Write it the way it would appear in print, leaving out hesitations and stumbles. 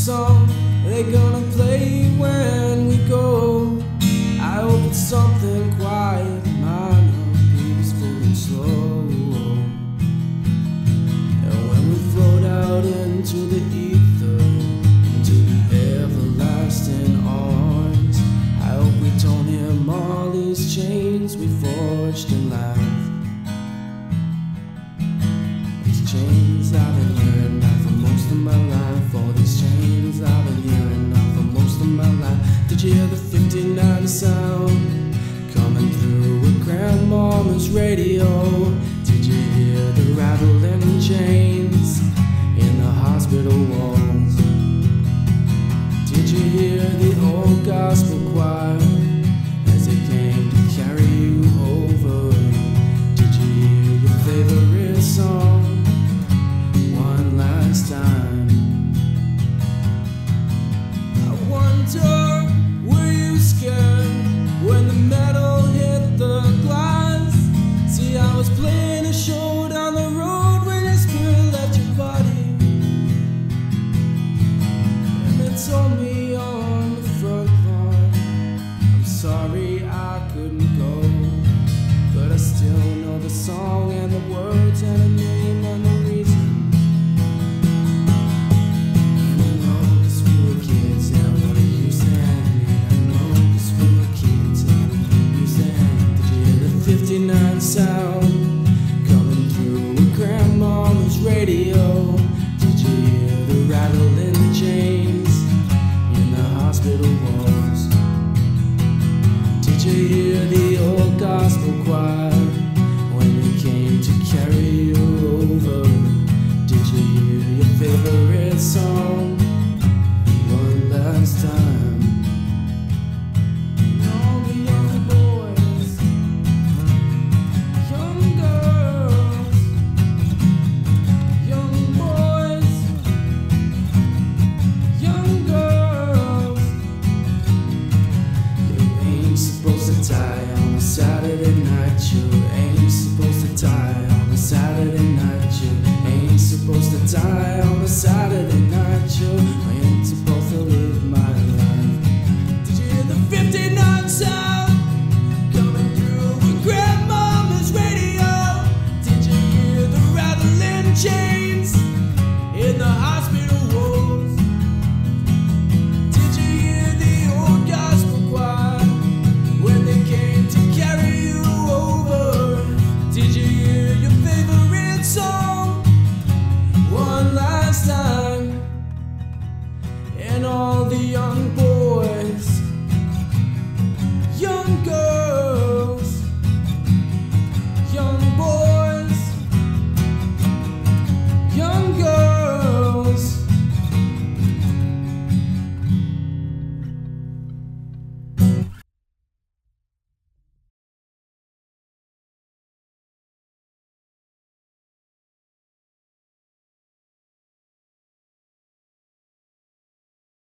song they're gonna play when we go. I hope it's something quiet, minor, peaceful and slow. And when we float out into the ether, into the everlasting arms, I hope we don't hear all these chains we forged in life. These chains I've been hearing now for most of my life. All these chains I've been hearing now for most of my life. Did you hear the 59 sound coming through with grandmama's radio? Did you hear the rattling chains in the hospital walls? Did you hear the old gospel choir as they came to carry you over? Did you hear your favorite song one last time? I wonder, were you scared when the metal hit the glass? See, I was playing a show down the road when your spirit left your body, and they told me on the front lawn, I'm sorry I couldn't go, but I still know the song and the words and the name and the reason. And I know 'cause we were kids and what I used to hand it. I know 'cause we were kids and we used to hand it. Did you hear the 59 sound coming through with grandmama's radio? Did you hear the rattling chains in the hospital walls? Did you hear the old gospel choir when they came to carry you over? Did you hear your favorite song one last time? And all the young boys, young girls, young boys, young girls, you ain't supposed to die on a Saturday night. You ain't supposed to die on a Saturday night. You ain't supposed to die on a Saturday night. You ain't supposed to live my life. Did you hear the 59 sound coming through with grandmama's radio? Did you hear the rattling chain